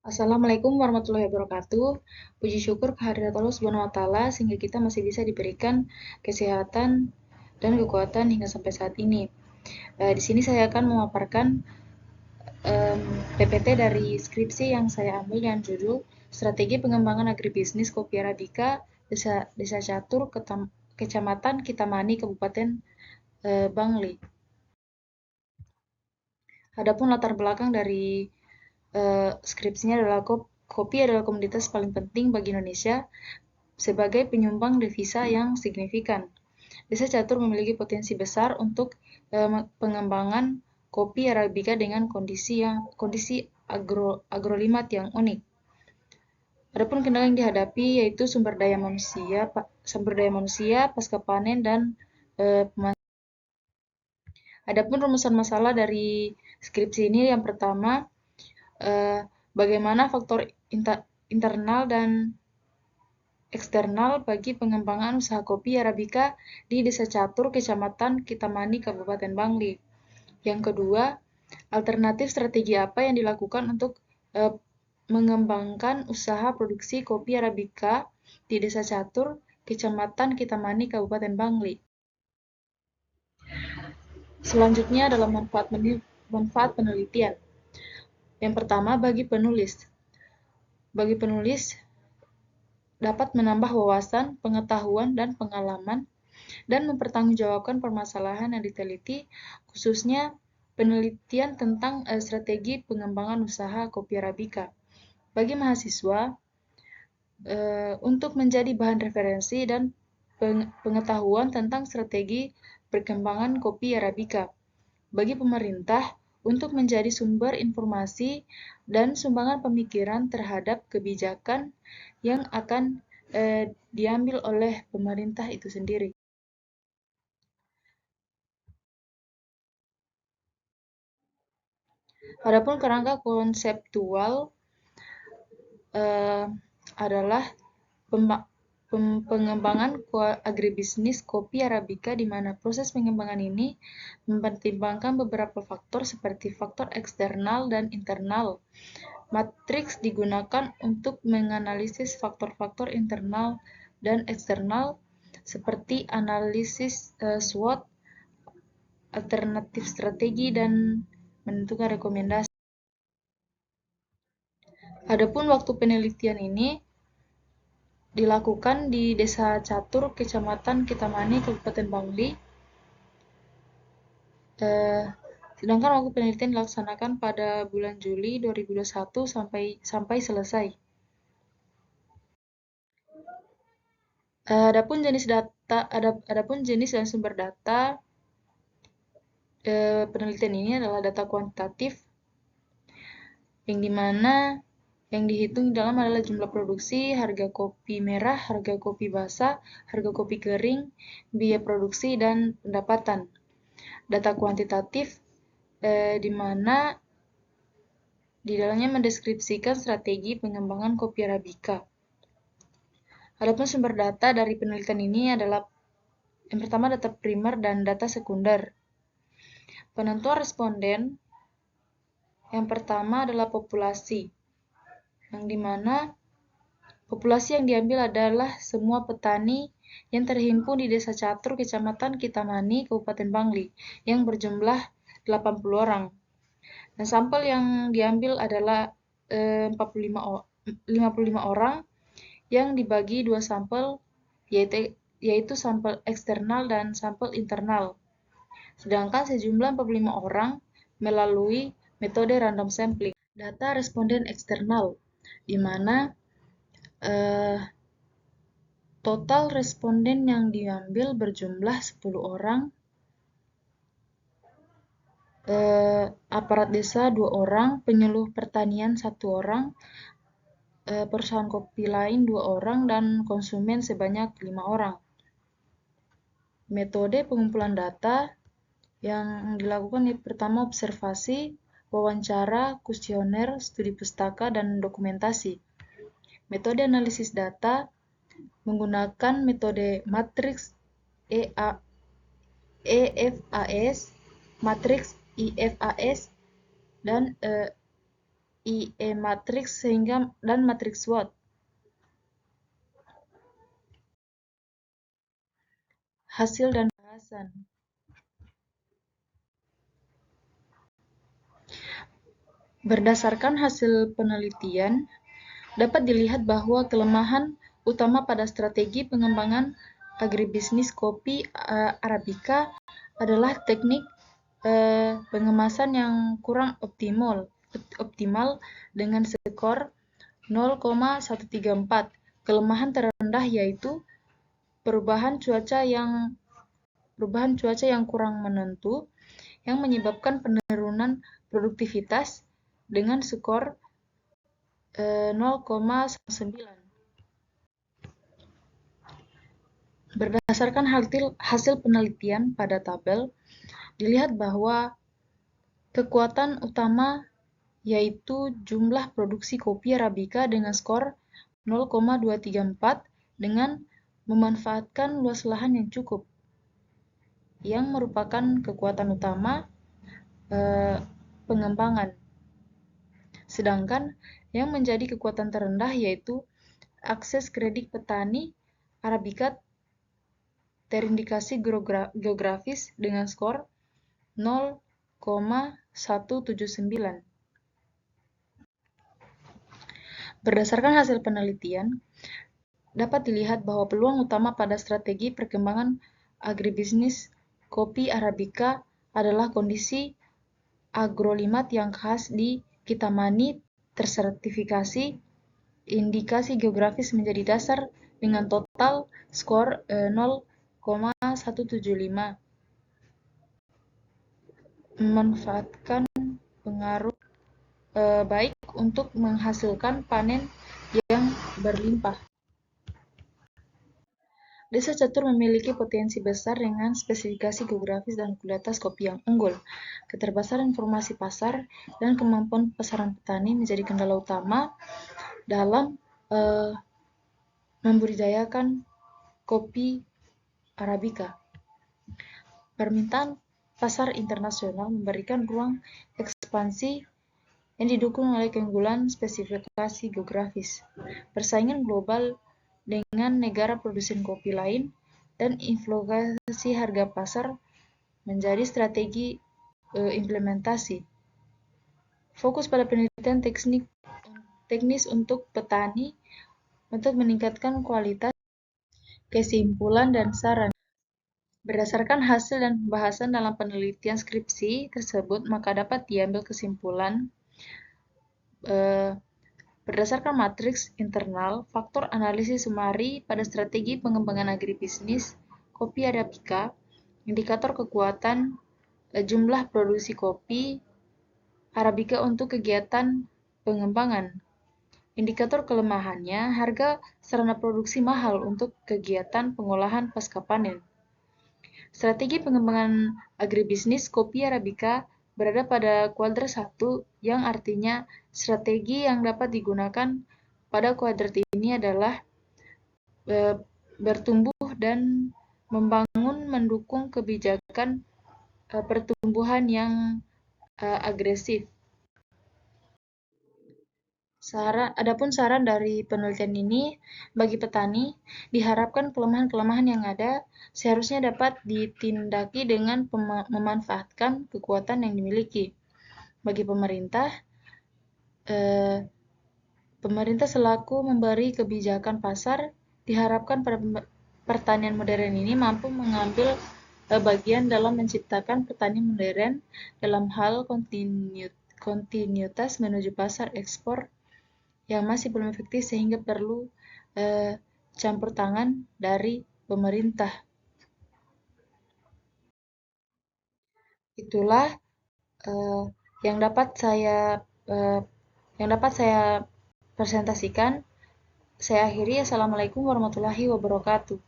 Assalamualaikum warahmatullahi wabarakatuh. Puji syukur kehadirat Allah Subhanahu wa taala sehingga kita masih bisa diberikan kesehatan dan kekuatan hingga sampai saat ini. Di sini saya akan memaparkan PPT dari skripsi yang saya ambil dengan judul Strategi Pengembangan Agribisnis Kopi Arabica Desa Catur, Kecamatan Kitamani, Kabupaten Bangli. Adapun latar belakang dari skripsinya adalah kopi adalah komoditas paling penting bagi Indonesia sebagai penyumbang devisa yang signifikan. Desa Catur memiliki potensi besar untuk pengembangan kopi Arabica dengan kondisi agrolimat yang unik. Adapun kendala yang dihadapi yaitu sumber daya manusia pasca panen dan pemasaran. Adapun rumusan masalah dari skripsi ini yang pertama, bagaimana faktor internal dan eksternal bagi pengembangan usaha kopi Arabica di Desa Catur, Kecamatan Kitamani, Kabupaten Bangli. Yang kedua, alternatif strategi apa yang dilakukan untuk mengembangkan usaha produksi kopi Arabica di Desa Catur, Kecamatan Kitamani, Kabupaten Bangli. Selanjutnya adalah manfaat penelitian. Yang pertama, bagi penulis. Bagi penulis, dapat menambah wawasan, pengetahuan, dan pengalaman, dan mempertanggungjawabkan permasalahan yang diteliti, khususnya penelitian tentang strategi pengembangan usaha kopi Arabica. Bagi mahasiswa, untuk menjadi bahan referensi dan pengetahuan tentang strategi perkembangan kopi Arabica. Bagi pemerintah, untuk menjadi sumber informasi dan sumbangan pemikiran terhadap kebijakan yang akan diambil oleh pemerintah itu sendiri. Adapun kerangka konseptual adalah pengembangan agribisnis kopi Arabica, di mana proses pengembangan ini mempertimbangkan beberapa faktor seperti faktor eksternal dan internal. Matriks digunakan untuk menganalisis faktor-faktor internal dan eksternal seperti analisis SWOT, alternatif strategi, dan menentukan rekomendasi. Adapun waktu penelitian ini dilakukan di Desa Catur, Kecamatan Kitamani, Kabupaten Bangli. Sedangkan waktu penelitian dilaksanakan pada bulan Juli 2021 sampai selesai. Adapun jenis dan sumber data penelitian ini adalah data kuantitatif, yang dimana yang dihitung di dalam adalah jumlah produksi, harga kopi merah, harga kopi basah, harga kopi kering, biaya produksi, dan pendapatan. Data kuantitatif di mana di dalamnya mendeskripsikan strategi pengembangan kopi Arabica. Adapun sumber data dari penelitian ini adalah yang pertama data primer dan data sekunder. Penentuan responden yang pertama adalah populasi, yang dimana populasi yang diambil adalah semua petani yang terhimpun di Desa Catur, Kecamatan Kitamani, Kabupaten Bangli, yang berjumlah 80 orang. Dan sampel yang diambil adalah 55 orang yang dibagi dua sampel, yaitu sampel eksternal dan sampel internal. Sedangkan sejumlah 45 orang melalui metode random sampling. Data responden eksternal, di mana total responden yang diambil berjumlah 10 orang, aparat desa 2 orang, penyuluh pertanian 1 orang, perusahaan kopi lain 2 orang, dan konsumen sebanyak 5 orang. Metode pengumpulan data yang dilakukan yang pertama observasi, wawancara, kuesioner, studi pustaka, dan dokumentasi. Metode analisis data menggunakan metode matriks EFAS, matriks IFAS, dan IE matrix sehingga dan matriks SWOT. Hasil dan bahasan. Berdasarkan hasil penelitian, dapat dilihat bahwa kelemahan utama pada strategi pengembangan agribisnis kopi Arabica adalah teknik pengemasan yang kurang optimal dengan skor 0,134. Kelemahan terendah yaitu perubahan cuaca yang kurang menentu yang menyebabkan penurunan produktivitas dengan skor 0,9. Berdasarkan hasil penelitian pada tabel, dilihat bahwa kekuatan utama yaitu jumlah produksi kopi Arabica dengan skor 0,234 dengan memanfaatkan luas lahan yang cukup, yang merupakan kekuatan utama pengembangan. Sedangkan yang menjadi kekuatan terendah yaitu akses kredit petani Arabica terindikasi geografis dengan skor 0,179. Berdasarkan hasil penelitian, dapat dilihat bahwa peluang utama pada strategi perkembangan agribisnis kopi Arabica adalah kondisi agrolimat yang khas di Kitamani tersertifikasi, indikasi geografis menjadi dasar dengan total skor 0,175. Memanfaatkan pengaruh baik untuk menghasilkan panen yang berlimpah. Desa Catur memiliki potensi besar dengan spesifikasi geografis dan kualitas kopi yang unggul. Keterbatasan informasi pasar dan kemampuan pasaran petani menjadi kendala utama dalam membudidayakan kopi Arabica. Permintaan pasar internasional memberikan ruang ekspansi yang didukung oleh keunggulan spesifikasi geografis, persaingan global dengan negara produsen kopi lain, dan inflasi harga pasar menjadi strategi implementasi. Fokus pada penelitian teknis untuk petani untuk meningkatkan kualitas. Kesimpulan dan saran. Berdasarkan hasil dan pembahasan dalam penelitian skripsi tersebut, maka dapat diambil kesimpulan berdasarkan matriks internal, faktor analisis sumari pada strategi pengembangan agribisnis kopi Arabica, indikator kekuatan jumlah produksi kopi Arabica untuk kegiatan pengembangan. Indikator kelemahannya, harga sarana produksi mahal untuk kegiatan pengolahan pasca panen. Strategi pengembangan agribisnis kopi Arabica berada pada kuadran 1, yang artinya strategi yang dapat digunakan pada kuadran ini adalah bertumbuh dan mendukung kebijakan pertumbuhan yang agresif. Adapun saran dari penelitian ini, bagi petani, diharapkan kelemahan-kelemahan yang ada seharusnya dapat ditindaki dengan memanfaatkan kekuatan yang dimiliki. Bagi pemerintah, pemerintah selaku memberi kebijakan pasar, diharapkan pertanian modern ini mampu mengambil bagian dalam menciptakan petani modern dalam hal kontinuitas menuju pasar ekspor yang masih belum efektif sehingga perlu campur tangan dari pemerintah. Itulah yang dapat saya presentasikan. Saya akhiri. Assalamualaikum warahmatullahi wabarakatuh.